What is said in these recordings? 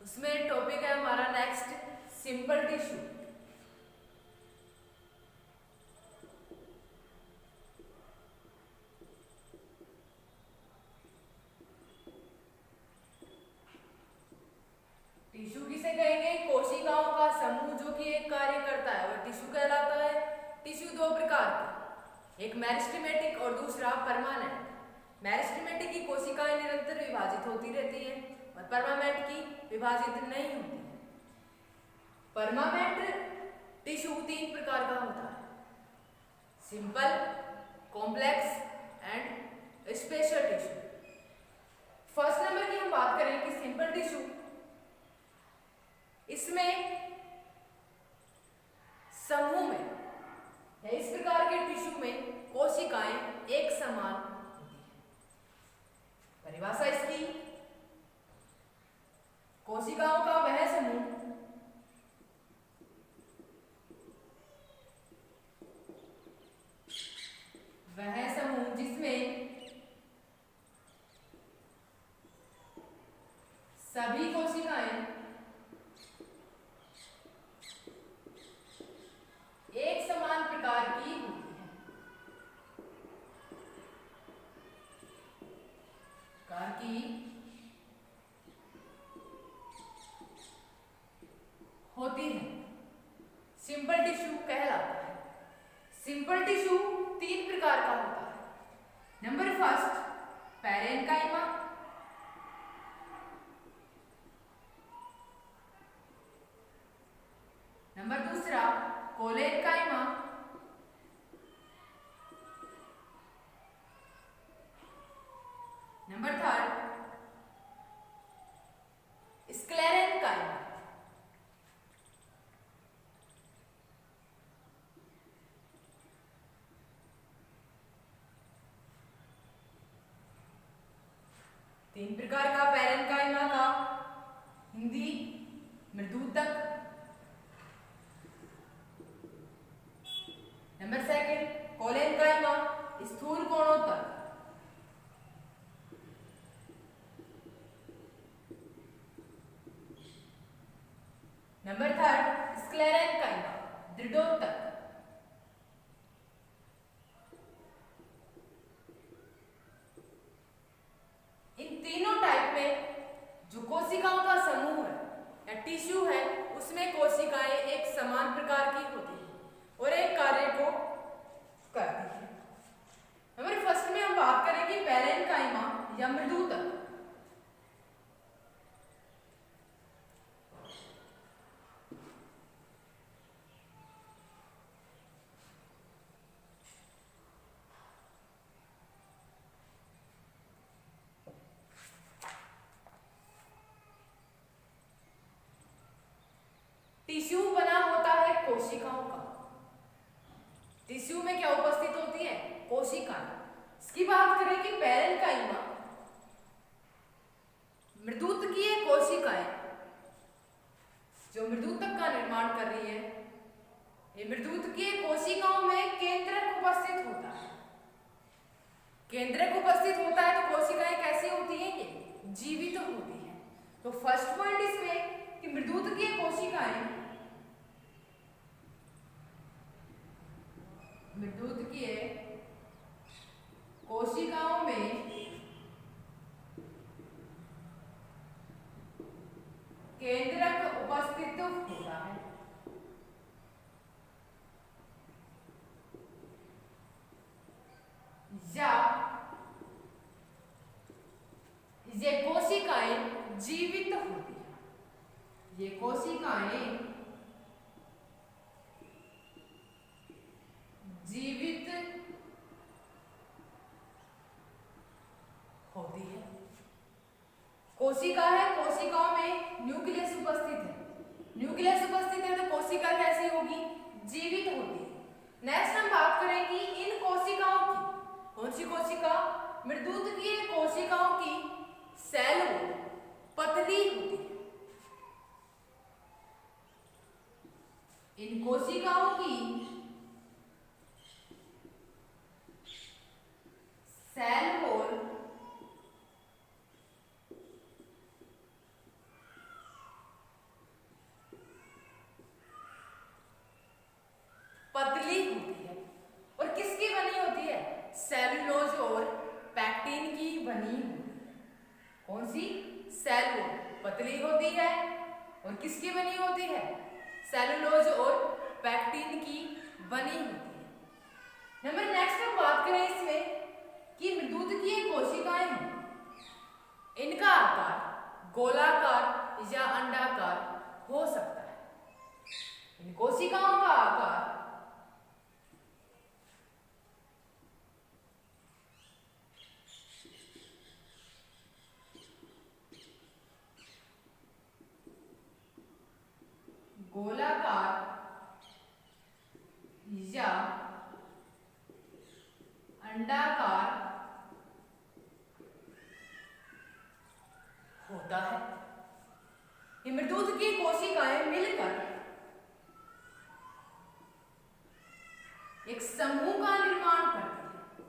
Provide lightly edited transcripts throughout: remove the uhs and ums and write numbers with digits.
उसमें टॉपिक है हमारा नेक्स्ट सिंपल टिश्यू। टिश्यू किसे कहेंगे? कोशिकाओं का समूह जो कि एक कार्य करता है वह टिश्यू कहलाता है। टिश्यू दो प्रकार के, एक मेरिस्टेमेटिक और दूसरा परमानेंट। मेरिस्टेमेटिक की कोशिकाएं निरंतर विभाजित होती रहती है और परमानेंट की विभाजित नहीं होती है। परमानेंट टिश्यू तीन प्रकार का होता है, simple, complex and special tissue. First number की हम बात करें कि सिंपल टिश्यू, इसमें समूह में या इस प्रकार के टिश्यू में कोशिकाएं एक समान होती है। परिभाषा इसकी, कोशिकाओं का वह समूह जिसमें सभी कोशिकाएं एक समान प्रकार की होती हैं, सिंपल टिश्यू कहलाता है। सिंपल टिश्यू तीन प्रकार का होता है। Number first, parenchyma. नंबर दूसरा, कोलेन्काइमा। Number third, sclerenchyma. तीन प्रकार का पैरेन्काइमा का हिंदी मृदुतक। नंबर सेकंड, कोलेन्काइमा स्थूल कोणोत्तक। नंबर थर्ड, स्क्लेरेन्काइमा दृढ़ोत्तक। इन तीनों टाइप में जो कोशिकाओं का समूह है या टिश्यू है, उसमें कोशिकाएं एक समान प्रकार की होती है और एक कार्य को करती है। नंबर फर्स्ट में हम बात करेंगे पैरेन्काइमा या मृदुतक। टिश्यू बना होता है कोशिकाओं का। टिश्यू में क्या उपस्थित होती है? कोशिकाएं। इसकी बात करें कि पैरेन्काइमा मृदुतकीय कोशिकाएं जो मृदुतक का निर्माण कर रही है, ये मृदुतकीय कोशिकाओं में केंद्रक उपस्थित होता है। केंद्रक उपस्थित होता है तो कोशिकाएं कैसी होती हैं? ये जीवित होती हैं। तो फर्स्ट पॉइंट इसमें कि मृदुतकीय कोशिकाएं कोशिकाओं में केंद्रक उपस्थित होता है। या ये कोशिकाएं जीवित होती है। ये कोशिकाएं जीवित होती है। कोशिका है, कोशिकाओं में न्यूक्लियस उपस्थित है। न्यूक्लियस उपस्थित है तो कोशिका कैसी होगी? जीवित होती है। नेक्स्ट हम बात करेंगे इन कोशिकाओं की। कौन सी कोशिका? मृदुतकीय कोशिकाओं की सेल पतली होती है। इन कोशिकाओं की सेल वॉल सेल पतली होती है और किसकी बनी होती है? सेलुलोज और पैक्टिन की बनी होती है। नंबर नेक्स्ट हम बात करें इसमें कि मृदुतकीय कोशिकाएं हैं, इनका आकार गोलाकार या अंडाकार हो सकता है। इन कोशिकाओं का आकार गोलाकार या अंडाकार होता है। ये मृदुतकीय कोशिकाएं मिलकर एक समूह का निर्माण करती है।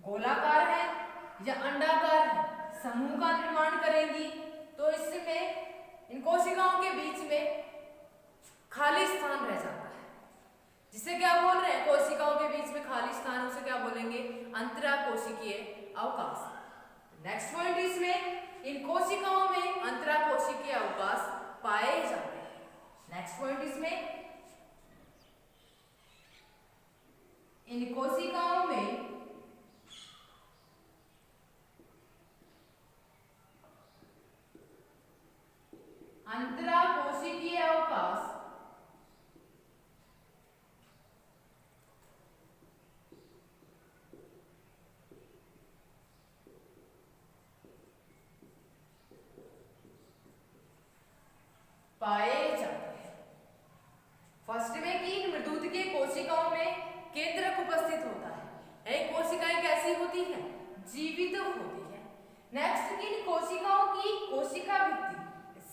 गोलाकार है या अंडाकार है, समूह का निर्माण करेंगी तो इसमें इन कोशिकाओं के बीच में खाली स्थान रह जाता है, जिसे क्या बोल रहे हैं? कोशिकाओं के बीच में खाली स्थान, उसे क्या बोलेंगे? अंतराकोशिकीय अवकाश। नेक्स्ट पॉइंट इसमें इन कोशिकाओं में अंतराकोशिकीय अवकाश पाए जाते हैं। नेक्स्ट पॉइंट इसमें इन कोशिकाओं में अंतराकोशिकीय अवकाश पाए जाते हैं। फर्स्ट में कि इन मृदुतकीय कोशिकाओं में केंद्रक उपस्थित होता है। एक कोशिकाएं कैसी होती हैं? जीवित होती है। नेक्स्ट कि इन कोशिकाओं की कोशिका भित्ति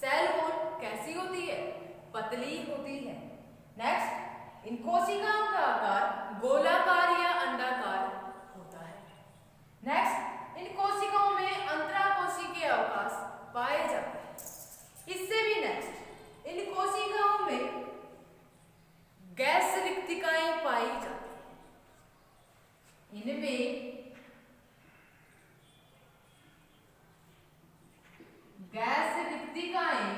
सेल वॉल कैसी होती है? पतली होती है। नेक्स्ट इन कोशिकाओं का आकार गोलाकार या अंडाकार होता है। नेक्स्ट इन कोशिकाओं में अंतराकोशिकीय अवकाश पाए जाते हैं। इससे भी नेक्स्ट इन कोशिकाओं में गैस रिक्तिकाएं पाई जाती हैं। इनमें गैस रिक्तिकाएं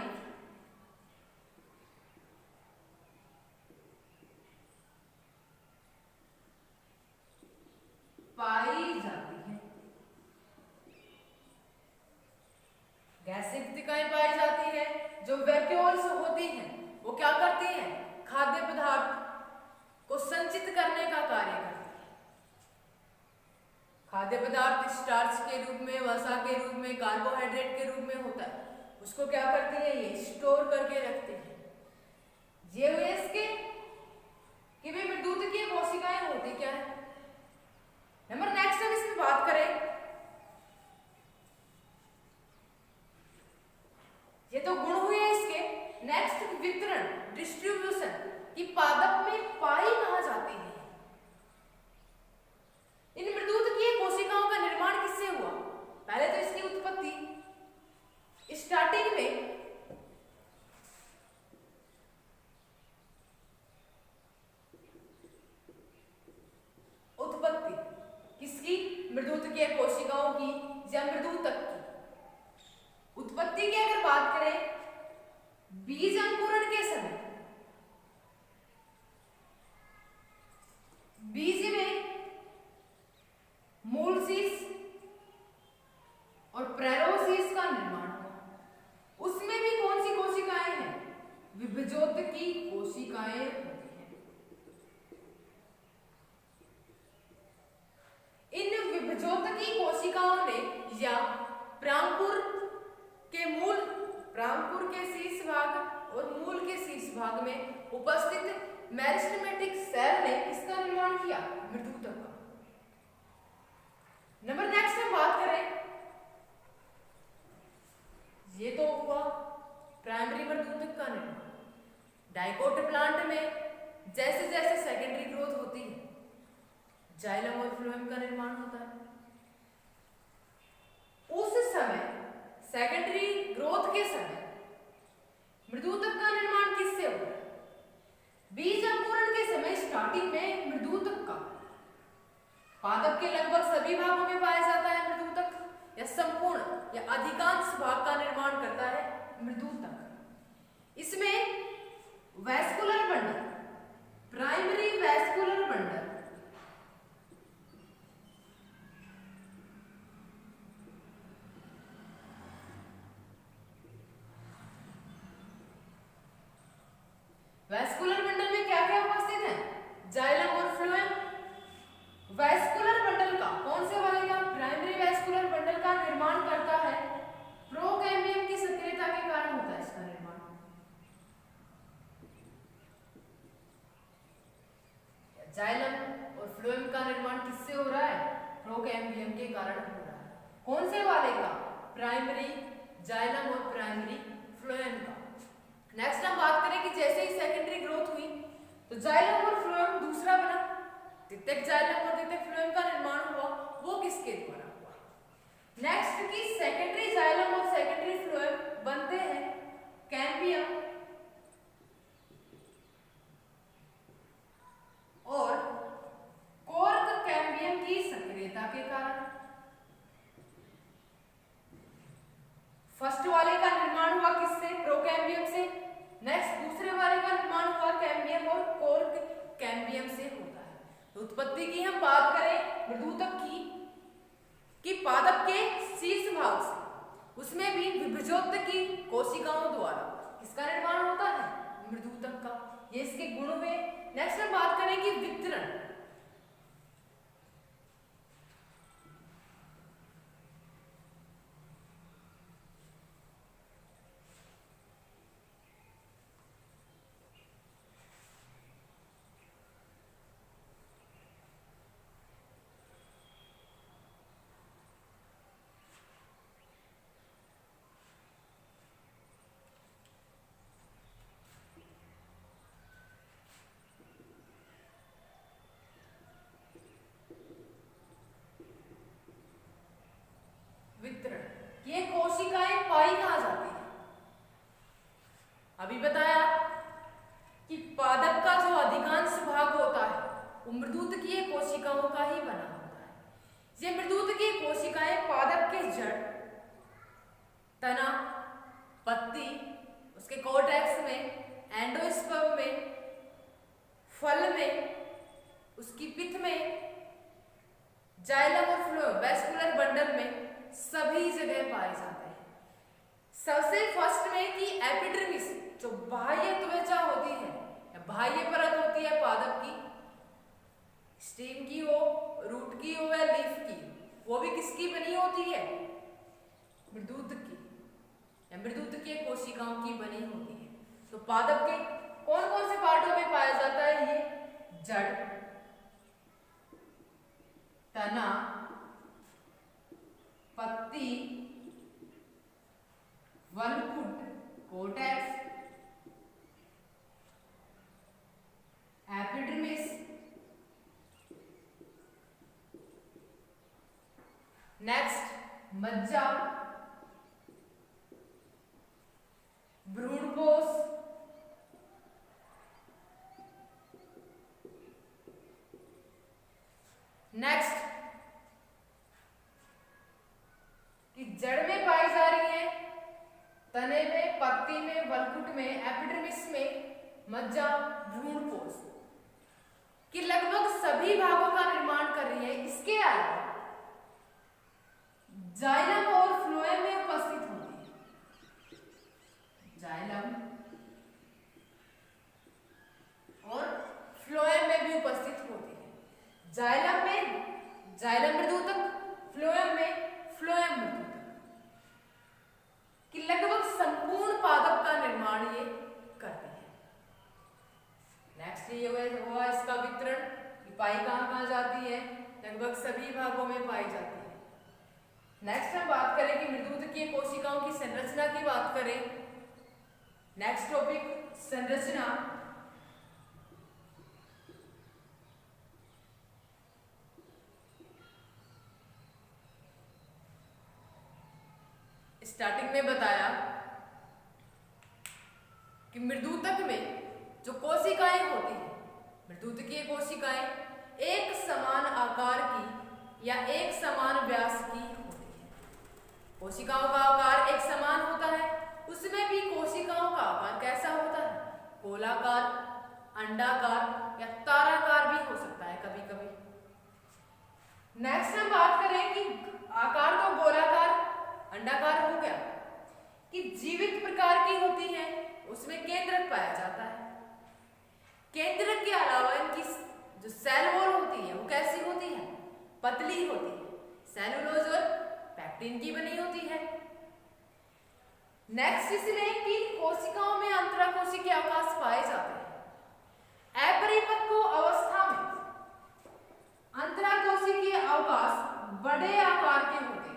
पाई जाती हैं। गैस रिक्तिकाएं पाई जाती है। जो वैक्यूल्स होती हैं वो क्या करती हैं? खाद्य पदार्थ को संचित करने का कार्य करती है। खाद्य पदार्थ स्टार्च के रूप में, वसा के रूप में, कार्बोहाइड्रेट के रूप में होता है, उसको क्या करती है? ये स्टोर करके रखते हैं। ये हुए इसके कि वे मृदुतकीय कोशिकाएं होती क्या है। नंबर नेक्स्ट हम इसमें बात करें, ये तो गुण हुए इसके। नेक्स्ट वितरण डिस्ट्रीब्यूशन की पादप में पाई कहां जाती है? इन मृदुतकीय कोशिकाओं का निर्माण किससे हुआ? पहले तो इसकी उत्पत्ति स्टार्टिंग में किसकी? मृदुतकीय कोशिकाओं की या मृदुतक की। उत्पत्ति की अगर बात करें, बीज अंकुरण के समय बीज में मूलशीष और प्रेरोशीष का निर्माण हुआ। उसमें भी कौन सी कोशिकाएं हैं? विभजोतकी कोशिकाएं होती हैं। इन विभजोतकी कोशिकाओं ने या प्रांकुर के शीर्ष भाग और मूल के शीर्ष भाग में उपस्थित मेरिस्टेमेटिक सेल ने इसका निर्माण किया, मृदुतक का। नंबर नेक्स्ट हम बात करें, ये तो हुआ प्राइमरी मृदुतक का निर्माण। डाइकोट प्लांट में जैसे जैसे सेकेंडरी ग्रोथ होती है, जाइलम और फ्लोएम का निर्माण होता है। उस समय सेकेंडरी ग्रोथ के समय मृदुतक का निर्माण किससे होता है? बीज अंकुरण के समय स्टार्टिंग में मृदुतक का पादप के लगभग सभी भागों में पाया जाता है मृदुतक, या संपूर्ण या अधिकांश भाग का कौन से वाले का? प्राइमरी जाइलम और प्राइमरी फ्लोएम का। नेक्स्ट हम बात करें कि जैसे ही सेकेंडरी ग्रोथ हुई तो जाइलम और फ्लोएम दूसरा बना। द्वितीयक जाइलम और द्वितीयक फ्लोएम का निर्माण हुआ, वो किसके द्वारा हुआ? नेक्स्ट की सेकेंडरी जाइलम और सेकेंडरी फ्लोएम बनते हैं कैम्बियम और कोर्क कैम्बियम की सक्रियता के कारण। फर्स्ट वाले का निर्माण हुआ किससे? प्रोकैम्बियम से। नेक्स्ट दूसरे वाले का निर्माण हुआ कैम्बियम और कोर्क कैम्बियम से होता है। तो उत्पत्ति की हम बात करें मृदुतक की कि पादप के शीर्ष भाग से, उसमें भी विभजोत्तकी कोशिकाओं द्वारा किसका निर्माण होता है? मृदुतक का। ये इसके गुण हुए। नेक्स्ट हम बात करें कि वितरण। वितरण, ये कोशिकाएं पाई कहां जाती है? अभी बताया कि पादप का जो अधिकांश भाग होता है वो मृदुतकीय कोशिकाओं का ही बना होता है। ये मृदुतकीय कोशिकाएं पादप के जड़, तना, पत्ती, उसके कोर्टेक्स में, एंडोस्पर्म में, फल में, उसकी पिथ में, जाइलम और फ्लोएम वैस्कुलर बंडल में सभी जगह पाए जाते हैं। सबसे फर्स्ट में कि एपिडर्मिस जो बाह्य त्वचा होती है या बाह्य परत होती है पादप की, स्टेम की हो, रूट की हो या लीफ की, वो भी किसकी बनी होती है? मृदुतकी या मृदुतकीय कोशिकाओं की बनी होती है। तो पादप के कौन कौन से पार्टों में पाया जाता है? ये जड़, तना, पत्ती, वनकुट, कोर्टेक्स, एपिडर्मिस, नेक्स्ट मज्जा, भ्रूणकोश, नेक्स्ट कि जड़ में पाई जा रही है, तने में, पत्ती में, वलकुट में, एपिडर्मिस में, मज्जा, भ्रूणकोश कि लगभग सभी भागों का निर्माण कर रही है। इसके अलावा जाइलम और फ्लोएम में उपस्थित होती है। जाइलम और फ्लोएम में भी उपस्थित होती है। जाइलम में जाइलम मृदुतक, फ्लोएम में फ्लोएम मृदुतक कि लगभग संपूर्ण पादप का निर्माण ये करती है। नेक्स्ट ये हुआ इसका वितरण कि पाई कहां जाती है? लगभग सभी भागों में पाई जाती है। नेक्स्ट हम बात करें कि मृदुतकीय कोशिकाओं की संरचना की बात करें। नेक्स्ट टॉपिक संरचना। स्टार्टिंग में बताया कि मृदुतक में जो कोशिकाएं होती हैं, मृदुतकीय कोशिकाएं एक समान आकार की या एक समान व्यास की होती है। कोशिकाओं का आकार एक समान होता है, उसमें भी कोशिकाओं का आकार कैसा होता है? गोलाकार, अंडाकार या ताराकार भी हो सकता है कभी कभी। नेक्स्ट हम बात करें कि आकार तो गोलाकार, अंडाकार हो गया कि जीवित प्रकार की होती है, उसमें केंद्रक पाया जाता है। केंद्रक के अलावा इनकी जो सेल वॉल होती है वो कैसी होती है? पतली होती है, सेलुलोज और पैक्टिन की बनी होती है। नेक्स्ट इसमें कि कोशिकाओं में अंतराकोशिकीय अवकाश पाए जाते हैं। अपरिपक्व अवस्था में अंतराकोशिकीय अवकाश बड़े आकार के होते हैं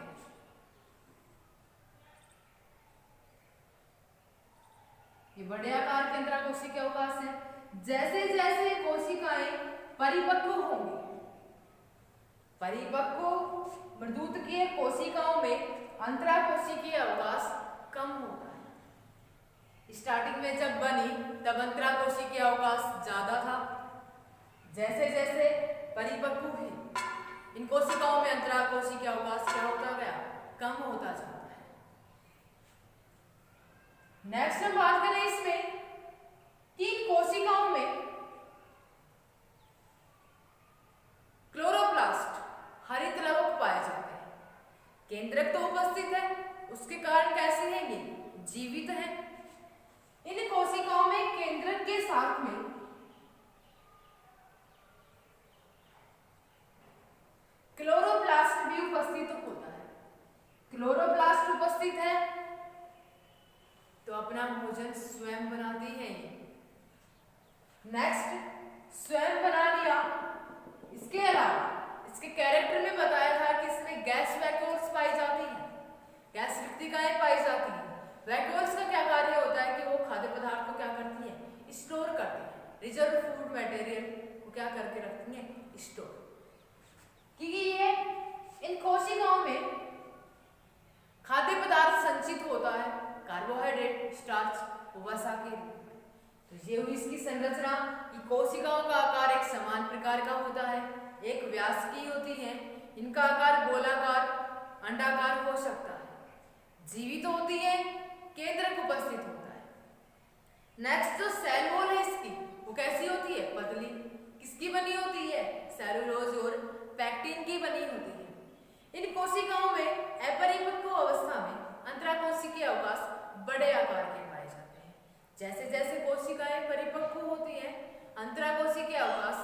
ये बड़े आकार के अंतराकोशिकीय अवकाश है। जैसे जैसे कोशिकाएं परिपक्व होंगी, परिपक्व मृदुतकीय कोशिकाओं में अंतराकोशिकीय अवकाश कम होता है। स्टार्टिंग में जब बनी तब अंतराकोशिकीय अवकाश ज्यादा था। जैसे जैसे परिपक्व हुई इन कोशिकाओं में अंतराकोशिकीय अवकाश क्या होता गया, कम होता जाता है। नेक्स्ट हम बात करें इसमें कि कोशिकाओं में क्लोरोप्लास्ट हरित लवक पाए जाते हैं। केंद्रक तो उपस्थित है, उसके कारण कैसे हैं ये, जीवित हैं। इन कोशिकाओं में केंद्रक के साथ में क्लोरोप्लास्ट भी उपस्थित होता है। क्लोरोप्लास्ट उपस्थित है तो अपना भोजन स्वयं बनाती है। नेक्स्ट स्वयं बना लिया। इसके अलावा इसके कैरेक्टर में बताया था कि इसमें गैस वैक्यूल्स पाई जाती है, गैस रिक्तिकाएं पाई जाती है। वैक्यूल्स का क्या कार्य होता है कि वो खाद्य पदार्थ को क्या करती है, स्टोर करती है। रिजर्व फूड मटेरियल को क्या करके रखती है, स्टोर। क्योंकि ये इन कोशिकाओं में खाद्य पदार्थ संचित होता है, कार्बोहाइड्रेट, स्टार्च, वसा के रूप में। तो ये हुई इसकी संरचना कि कोशिकाओं का आकार एक समान प्रकार का होता है, एक व्यास की होती है। इनका आकार गोलाकार, अंडाकार हो सकता है। जीवित होती है, केंद्रक उपस्थित होता है। नेक्स्ट जो सेल वॉल है इसकी, वो कैसी होती है, पतली। किसकी बनी होती है, सेलुलोज और पैक्टिन की बनी होती है। इन कोशिकाओं में अपरिपक्व अवस्था में अंतराकोशिकीय अवकाश बड़े आकार के पाए जाते हैं। जैसे जैसे कोशिकाएं परिपक्व होती हैं, अंतराकोशिकीय अवकाश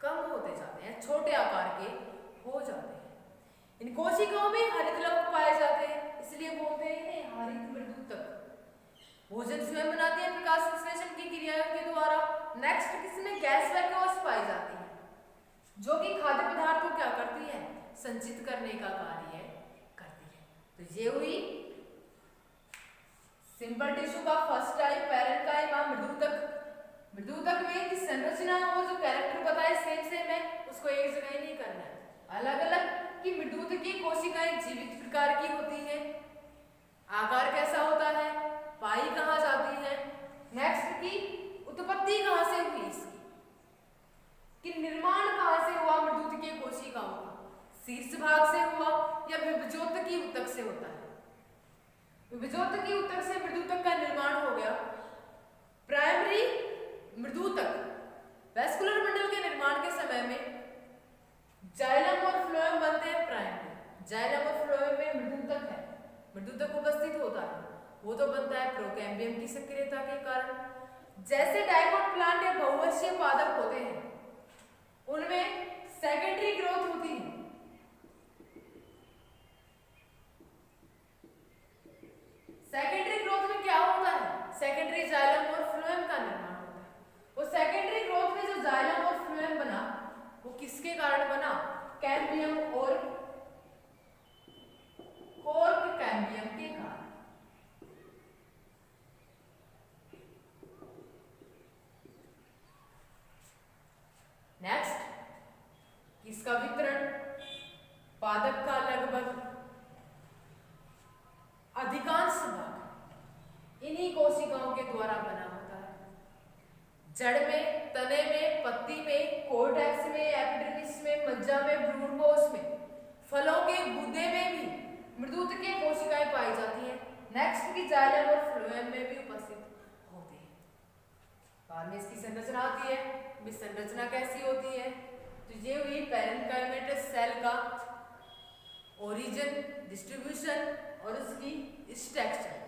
कम होते जाते हैं, छोटे आकार के हो जाते हैं। इन कोशिकाओं में हरित लवक पाए जाते हैं, इसलिए बोलते हैं हरित मृदुतक। भोजन स्वयं बनाती है प्रकाश संश्लेषण की क्रिया के द्वारा। नेक्स्ट किसमें गैस वैक्यूल्स पाई जाती है, जो कि खाद्य पदार्थ को क्या करती है, संचित करने का कार्य करती है। तो ये हुई सिंपल टिश्यू का फर्स्ट टाइप, पैरेन्काइमा, मृदुतक। मृदुतक में की संरचना और जो कैरेक्टर बताए सेम है, उसको एक जगह ही नहीं करना है, अलग अलग की मृदुतकीय कोशिकाएं जीवित प्रकार की होती हैं। आकार कैसा होता है, पाई कहाँ जाती है। नेक्स्ट की उत्पत्ति कहाँ से हुई इसकी, कि निर्माण कहाँ से हुआ मृदुतकीय कोशिकाओं का, शीर्ष भाग से हुआ या विभजोतकी ऊतक से होता है। विभजोतकी ऊतक से मृदुतक का निर्माण हो गया। प्राइमरी मृदुतक वैस्कुलर मंडल के निर्माण के समय में जाइलम और फ्लोएम बनते हैं। प्राइमरी जाइलम और फ्लोएम में मृदुतक है, मृदुतक उपस्थित होता है। वो तो बनता है प्रोकैम्बियम की सक्रियता के कारण। जैसे डाइकोट प्लांट या बहुवर्षीय पादप होते हैं, उनमें सेकेंडरी ग्रोथ होती है। सेकेंडरी ग्रोथ में क्या होता है, सेकेंडरी जाइलम और फ्लोएम का निर्माण होता है। वो सेकेंडरी ग्रोथ में जो जाइलम और फ्लोएम बना, वो किसके कारण बना, कैम्बियम और कोर्क कैम्बियम के कारण। नेक्स्ट, इसका वितरण पादप का लगभग अधिकांश भाग इन्हीं कोशिकाओं के द्वारा बना होता है। जड़ में, तने में, पत्ती में, कोर्टेक्स में, एपिडर्मिस में, मज्जा में, भ्रूणकोश में, फलों के गूदे में भी मृदुतकीय कोशिकाएं पाई जाती हैं। नेक्स्ट की जाइलम और फ्लोएम में भी उपस्थित होती है। बाद में इसकी संरचना आती है। संरचना कैसी होती है, तो ये हुई पैरेन्काइमेटस सेल का ओरिजिन, डिस्ट्रीब्यूशन और उसकी स्ट्रक्चर।